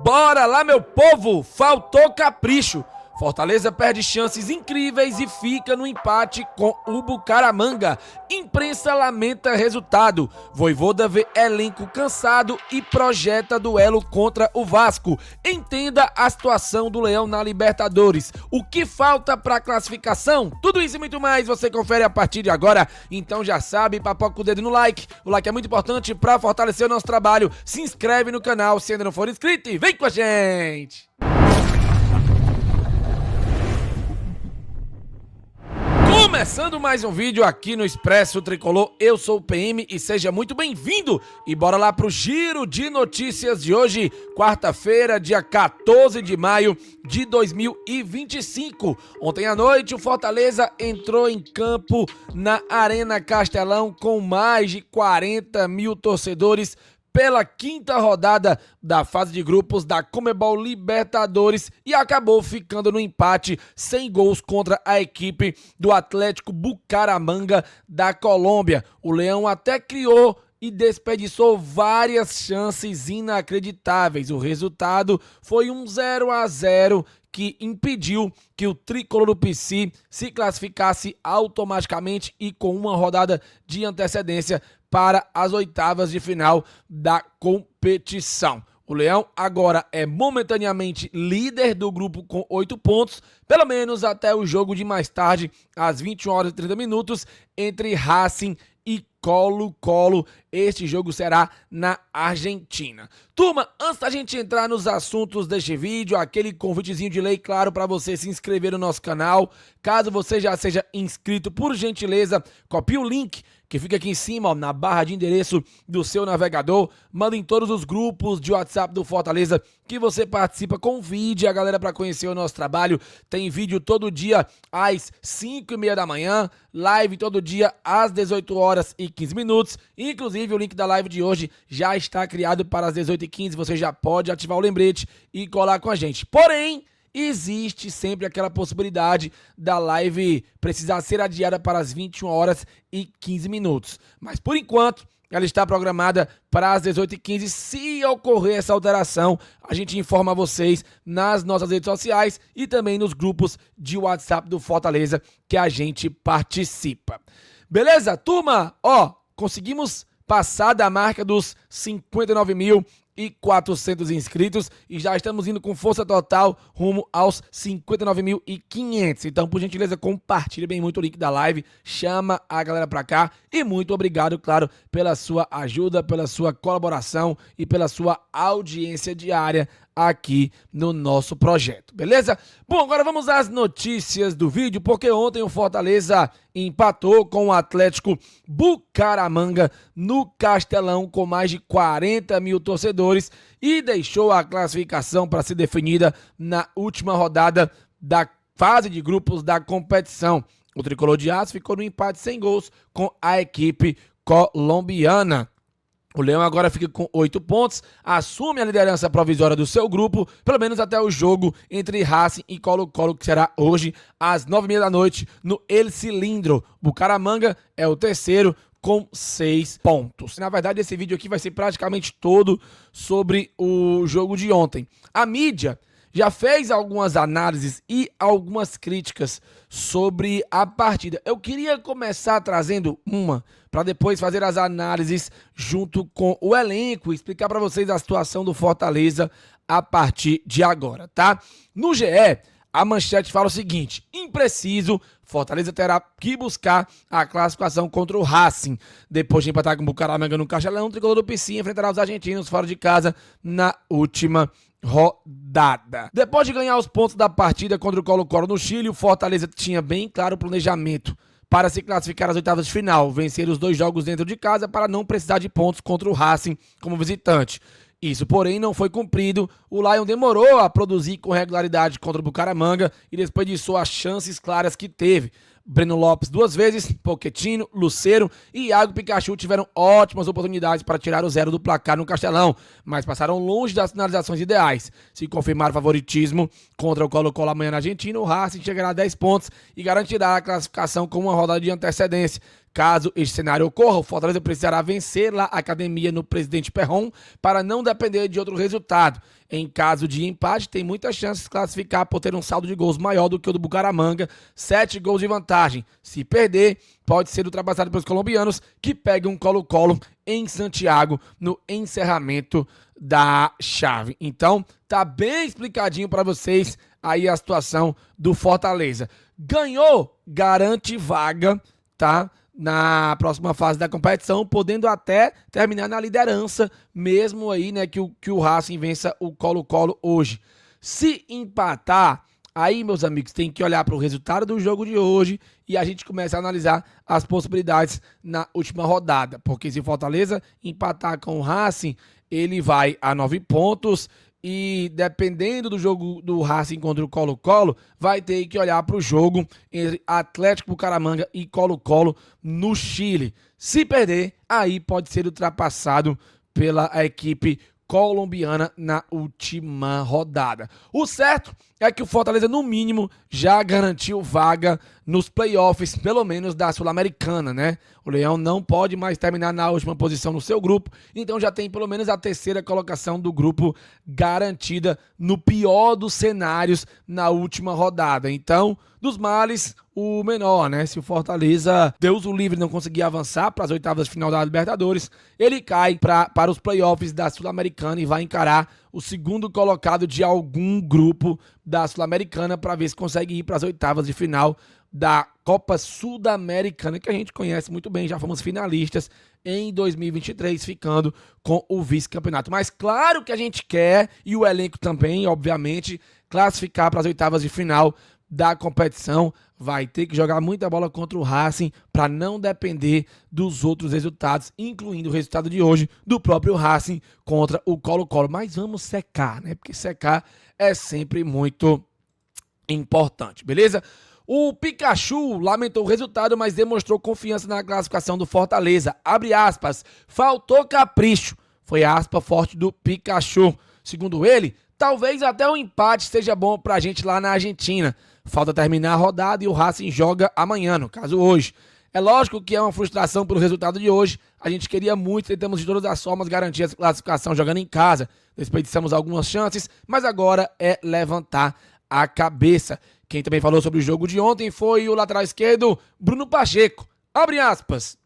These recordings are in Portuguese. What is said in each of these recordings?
Bora lá, meu povo! Faltou capricho. Fortaleza perde chances incríveis e fica no empate com o Bucaramanga. Imprensa lamenta resultado. Vojvoda vê elenco cansado e projeta duelo contra o Vasco. Entenda a situação do Leão na Libertadores. O que falta para a classificação? Tudo isso e muito mais você confere a partir de agora. Então já sabe, papoca o dedo no like. O like é muito importante para fortalecer o nosso trabalho. Se inscreve no canal se ainda não for inscrito e vem com a gente! Começando mais um vídeo aqui no Expresso Tricolor, eu sou o PM e seja muito bem-vindo. E bora lá pro giro de notícias de hoje, quarta-feira, dia 14 de maio de 2025. Ontem à noite o Fortaleza entrou em campo na Arena Castelão com mais de 40 mil torcedores pela quinta rodada da fase de grupos da Conmebol Libertadores e acabou ficando no empate sem gols contra a equipe do Atlético Bucaramanga da Colômbia. O Leão até criou e desperdiçou várias chances inacreditáveis. O resultado foi um 0-0 que impediu que o tricolor do PC se classificasse automaticamente e com uma rodada de antecedência para as oitavas de final da competição. O Leão agora é momentaneamente líder do grupo com 8 pontos, pelo menos até o jogo de mais tarde, às 21h30, entre Racing e Colo-Colo. Este jogo será na Argentina. Turma, antes da gente entrar nos assuntos deste vídeo, aquele convitezinho de lei, claro, para você se inscrever no nosso canal. Caso você já seja inscrito, por gentileza, copie o link que fica aqui em cima, ó, na barra de endereço do seu navegador. Manda em todos os grupos de WhatsApp do Fortaleza que você participa, convide a galera para conhecer o nosso trabalho. Tem vídeo todo dia às 5h30 da manhã, live todo dia às 18h15. Inclusive o link da live de hoje já está criado para as 18h15, você já pode ativar o lembrete e colar com a gente. Porém, existe sempre aquela possibilidade da live precisar ser adiada para as 21h15. Mas por enquanto, ela está programada para as 18h15. Se ocorrer essa alteração, a gente informa vocês nas nossas redes sociais e também nos grupos de WhatsApp do Fortaleza que a gente participa. Beleza, turma? Ó, conseguimos passar da marca dos 59.400 inscritos e já estamos indo com força total rumo aos 59.500. Então, por gentileza, compartilhe bem muito o link da live, chama a galera pra cá e muito obrigado, claro, pela sua ajuda, pela sua colaboração e pela sua audiência diária aqui no nosso projeto, beleza? Bom, agora vamos às notícias do vídeo, porque ontem o Fortaleza empatou com o Atlético Bucaramanga no Castelão com mais de 40 mil torcedores e deixou a classificação para ser definida na última rodada da fase de grupos da competição. O tricolor de aço ficou no empate sem gols com a equipe colombiana. O Leão agora fica com 8 pontos, assume a liderança provisória do seu grupo, pelo menos até o jogo entre Racing e Colo-Colo, que será hoje às 9h30 no El Cilindro. Bucaramanga é o terceiro com 6 pontos. Na verdade, esse vídeo aqui vai ser praticamente todo sobre o jogo de ontem. A mídia já fez algumas análises e algumas críticas sobre a partida. Eu queria começar trazendo uma, para depois fazer as análises junto com o elenco e explicar para vocês a situação do Fortaleza a partir de agora, tá? No GE, a manchete fala o seguinte: impreciso, Fortaleza terá que buscar a classificação contra o Racing. Depois de empatar com o Bucaramanga no Castelão, o tricolor do PC enfrentará os argentinos fora de casa na última rodada. Depois de ganhar os pontos da partida contra o Colo-Colo no Chile, o Fortaleza tinha bem claro o planejamento para se classificar às oitavas de final, vencer os 2 jogos dentro de casa para não precisar de pontos contra o Racing como visitante. Isso, porém, não foi cumprido. O Lion demorou a produzir com regularidade contra o Bucaramanga e desperdiçou as chances claras que teve. Breno Lopes 2 vezes, Pochettino, Lucero e Iago Pikachu tiveram ótimas oportunidades para tirar o 0 do placar no Castelão, mas passaram longe das finalizações ideais. Se confirmar o favoritismo contra o Colo-Colo amanhã na Argentina, o Racing chegará a 10 pontos e garantirá a classificação com uma rodada de antecedência. Caso este cenário ocorra, o Fortaleza precisará vencer lá a Academia no Presidente Perron para não depender de outro resultado. Em caso de empate, tem muitas chances de classificar por ter um saldo de gols maior do que o do Bucaramanga, 7 gols de vantagem. Se perder, pode ser ultrapassado pelos colombianos, que pegam um Colo-Colo em Santiago no encerramento da chave. Então, tá bem explicadinho para vocês aí a situação do Fortaleza. Ganhou, garante vaga, tá? Na próxima fase da competição, podendo até terminar na liderança, mesmo aí, né, que o Racing vença o Colo-Colo hoje. Se empatar, aí, meus amigos, tem que olhar para o resultado do jogo de hoje e a gente começa a analisar as possibilidades na última rodada, porque se o Fortaleza empatar com o Racing, ele vai a 9 pontos e dependendo do jogo do Racing contra o Colo-Colo, vai ter que olhar para o jogo entre Atlético Bucaramanga e Colo-Colo no Chile. Se perder, aí pode ser ultrapassado pela equipe colombiana na última rodada. O certo é que o Fortaleza, no mínimo, já garantiu vaga nos playoffs, pelo menos da Sul-Americana, né? O Leão não pode mais terminar na última posição no seu grupo, então já tem pelo menos a terceira colocação do grupo garantida no pior dos cenários na última rodada. Então, dos males, o menor, né? Se o Fortaleza, Deus o livre, não conseguir avançar para as oitavas de final da Libertadores, ele cai para os playoffs da Sul-Americana e vai encarar o segundo colocado de algum grupo da Sul-Americana para ver se consegue ir para as oitavas de final da Copa Sul-Americana, que a gente conhece muito bem, já fomos finalistas em 2023, ficando com o vice-campeonato. Mas claro que a gente quer, e o elenco também, obviamente, classificar para as oitavas de final da competição. Vai ter que jogar muita bola contra o Racing para não depender dos outros resultados, incluindo o resultado de hoje do próprio Racing contra o Colo-Colo. Mas vamos secar, né? Porque secar é sempre muito importante, beleza? O Pikachu lamentou o resultado, mas demonstrou confiança na classificação do Fortaleza. Abre aspas, faltou capricho. Foi a aspa forte do Pikachu. Segundo ele, talvez até o empate seja bom pra gente lá na Argentina. Falta terminar a rodada e o Racing joga amanhã, no caso hoje. É lógico que é uma frustração pelo resultado de hoje. A gente queria muito, tentamos de todas as formas garantir a classificação jogando em casa. Desperdiçamos algumas chances, mas agora é levantar a cabeça. Quem também falou sobre o jogo de ontem foi o lateral esquerdo, Bruno Pacheco. Abre aspas.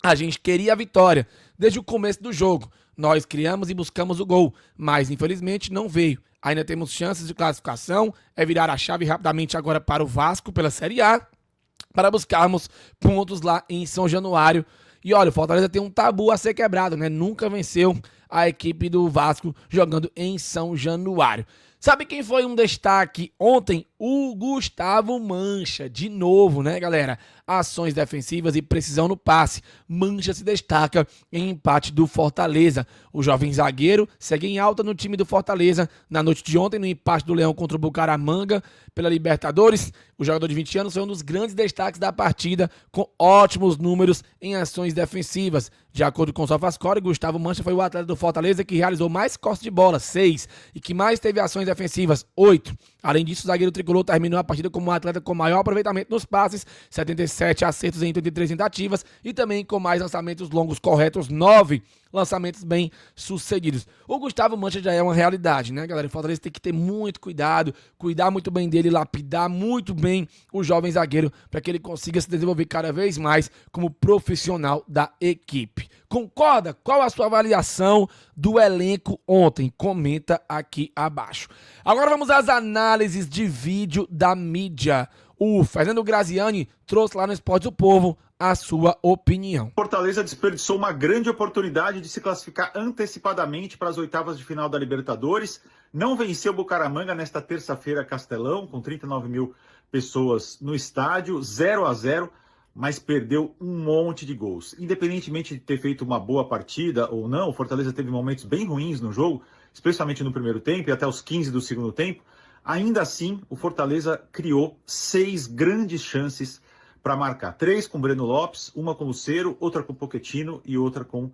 A gente queria a vitória desde o começo do jogo. Nós criamos e buscamos o gol, mas infelizmente não veio. Ainda temos chances de classificação, é virar a chave rapidamente agora para o Vasco pela Série A, para buscarmos pontos lá em São Januário. E olha, o Fortaleza tem um tabu a ser quebrado, né? Nunca venceu a equipe do Vasco jogando em São Januário. Sabe quem foi um destaque ontem? O Gustavo Mancha, de novo, né, galera? Ações defensivas e precisão no passe. Mancha se destaca em empate do Fortaleza. O jovem zagueiro segue em alta no time do Fortaleza. Na noite de ontem, no empate do Leão contra o Bucaramanga pela Libertadores, o jogador de 20 anos foi um dos grandes destaques da partida, com ótimos números em ações defensivas. De acordo com o SofaScore, Gustavo Mancha foi o atleta do Fortaleza que realizou mais costas de bola, 6, e que mais teve ações defensivas, 8. Além disso, o zagueiro tricolor terminou a partida como o atleta com maior aproveitamento nos passes, 77 acertos em 83 tentativas, e também com mais lançamentos longos corretos, 9 lançamentos bem sucedidos. O Gustavo Mancha já é uma realidade, né, galera? O Fortaleza tem que ter muito cuidado, cuidar muito bem dele, lapidar muito bem o jovem zagueiro para que ele consiga se desenvolver cada vez mais como profissional da equipe. Concorda? Qual a sua avaliação do elenco ontem? Comenta aqui abaixo. Agora vamos às análises de vídeo da mídia. O Fernando Graziani trouxe lá no Esporte do Povo a sua opinião. Fortaleza desperdiçou uma grande oportunidade de se classificar antecipadamente para as oitavas de final da Libertadores. Não venceu Bucaramanga nesta terça-feira, Castelão, com 39 mil pessoas no estádio, 0-0, mas perdeu um monte de gols. Independentemente de ter feito uma boa partida ou não, o Fortaleza teve momentos bem ruins no jogo, especialmente no primeiro tempo e até os 15 do segundo tempo. Ainda assim, o Fortaleza criou 6 grandes chances para marcar. 3 com Breno Lopes, uma com Lucero, outra com Pochettino e outra com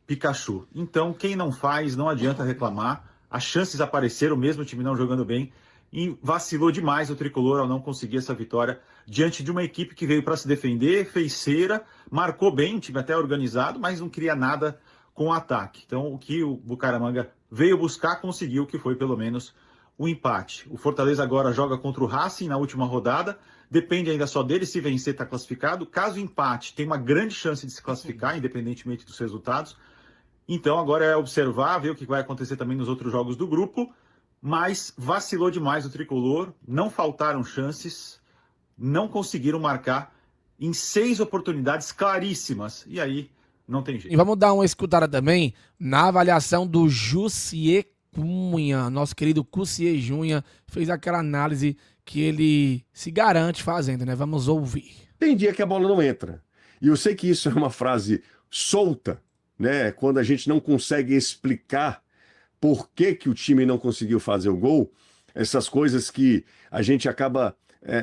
Pikachu. Então, quem não faz, não adianta reclamar. As chances apareceram, mesmo o time não jogando bem. e vacilou demais o tricolor ao não conseguir essa vitória diante de uma equipe que veio para se defender, fez cera, marcou bem, time até organizado, mas não queria nada com o ataque. Então, o que o Bucaramanga veio buscar, conseguiu, que foi pelo menos o empate. O Fortaleza agora joga contra o Racing na última rodada, depende ainda só dele, se vencer está classificado. Caso empate, tem uma grande chance de se classificar, independentemente dos resultados. Então agora é observar, ver o que vai acontecer também nos outros jogos do grupo, mas vacilou demais o tricolor, não faltaram chances, não conseguiram marcar em 6 oportunidades claríssimas, e aí não tem jeito. E vamos dar uma escutada também na avaliação do Jussier Cunha, nosso querido Jussier Júnior, fez aquela análise que ele se garante fazendo, né? Vamos ouvir. Tem dia que a bola não entra. E eu sei que isso é uma frase solta, né? Quando a gente não consegue explicar por que o time não conseguiu fazer o gol, essas coisas que a gente acaba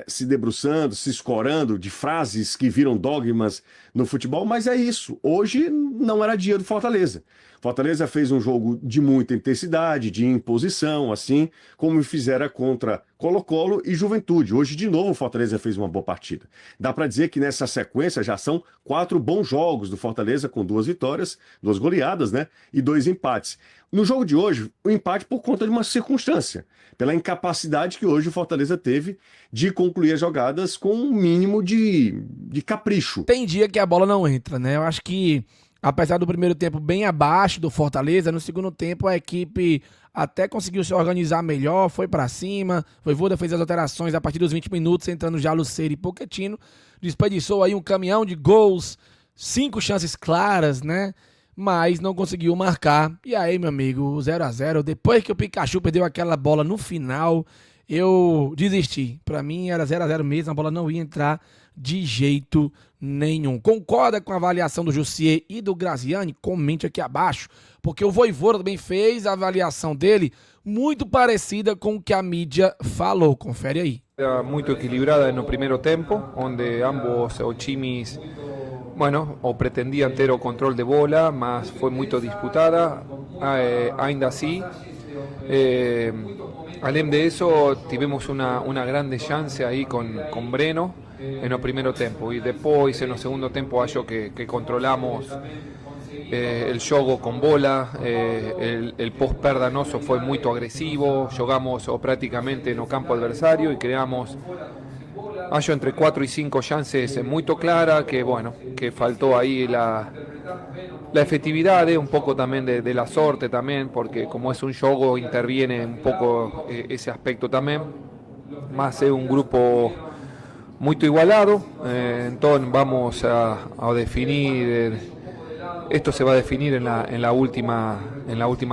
se debruçando, se escorando de frases que viram dogmas no futebol, mas é isso. Hoje não era dia do Fortaleza. Fortaleza fez um jogo de muita intensidade, de imposição, assim como fizera contra Colo-Colo e Juventude. Hoje, de novo, o Fortaleza fez uma boa partida. Dá para dizer que nessa sequência já são 4 bons jogos do Fortaleza, com 2 vitórias, 2 goleadas, né? E 2 empates. No jogo de hoje, o empate por conta de uma circunstância, pela incapacidade que hoje o Fortaleza teve de concluir as jogadas com um mínimo de capricho. Tem dia que a bola não entra, né? Eu acho que, apesar do primeiro tempo bem abaixo do Fortaleza, no segundo tempo a equipe até conseguiu se organizar melhor, foi pra cima, o Vojvoda fez as alterações a partir dos 20 minutos, entrando já Lucero e Pochettino, desperdiçou aí um caminhão de gols, 5 chances claras, né? Mas não conseguiu marcar. E aí, meu amigo, 0-0, depois que o Pikachu perdeu aquela bola no final, eu desisti. Pra mim era 0-0 mesmo, a bola não ia entrar de jeito nenhum. Concorda com a avaliação do Jussier e do Graziani? Comente aqui abaixo, porque o Vojvoda também fez a avaliação dele muito parecida com o que a mídia falou. Confere aí. Era muito equilibrada no primeiro tempo, onde ambos os times, bueno, o pretendían ter o control de bola, mas foi muito disputada. Ainda assim, além de eso, tivemos una grande chance ahí con Breno en el primer tiempo, y después en el segundo tiempo acho que controlamos el jogo con bola, el post perdanoso fue muy agresivo, jugamos prácticamente no campo adversario y creamos acho entre 4 y 5 chances muy claras, que bueno, que faltó ahí la efectividad, un poco también de la sorte también, porque como es un juego interviene un poco ese aspecto también, más es un grupo muy igualado, entonces vamos a definir, esto se va a definir en la última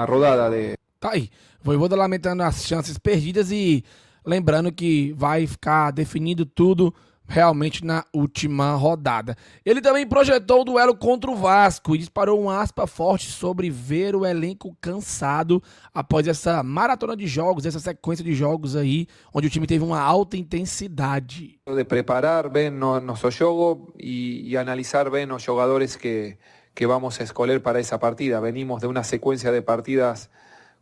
rodada de... Tá aí, Vojvoda lamentando as chances perdidas e lembrando que vai ficar definido tudo realmente na última rodada. Ele também projetou o duelo contra o Vasco e disparou um aspa forte sobre ver o elenco cansado após essa maratona de jogos, essa sequência de jogos aí, onde o time teve uma alta intensidade. De preparar bem nosso jogo e analisar bem os jogadores que vamos a escolher para esa partida. Venimos de una secuencia de partidas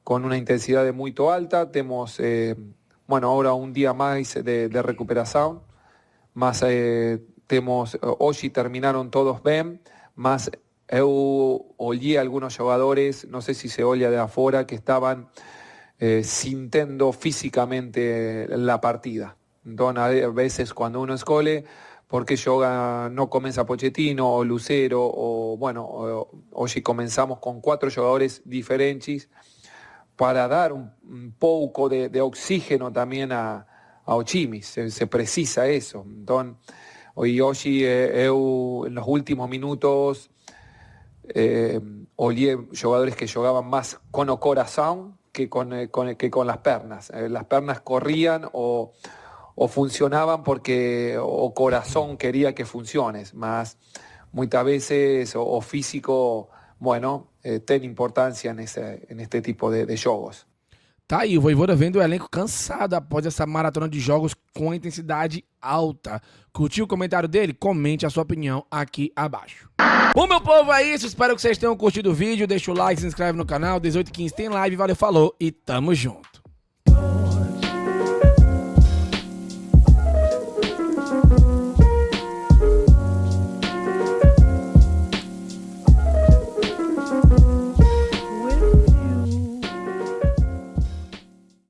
con una intensidad muy alta, tenemos bueno, ahora un día más de recuperación, mas hoy terminaron todos bien, mas eu olhé algunos jugadores, no sé si se olha de afuera, que estaban sintiendo físicamente la partida. Entonces, a veces cuando uno escole, porque no comienza Pochettino o Lucero, o bueno, hoy comenzamos con 4 jugadores diferentes para dar un poco de oxígeno también ao time, se precisa eso. Entonces, hoy en los últimos minutos olhé jugadores que jugaban más con el corazón que con las pernas. Las pernas corrían o funcionaban porque o corazón quería que funciones, mas muchas veces o físico, bueno, tem importância neste tipo de jogos. Tá aí, o Vojvoda vendo o elenco cansado após essa maratona de jogos com intensidade alta. Curtiu o comentário dele? Comente a sua opinião aqui abaixo. Bom, meu povo, é isso. Espero que vocês tenham curtido o vídeo. Deixa o like, se inscreve no canal. 18h15 tem live. Valeu, falou e tamo junto.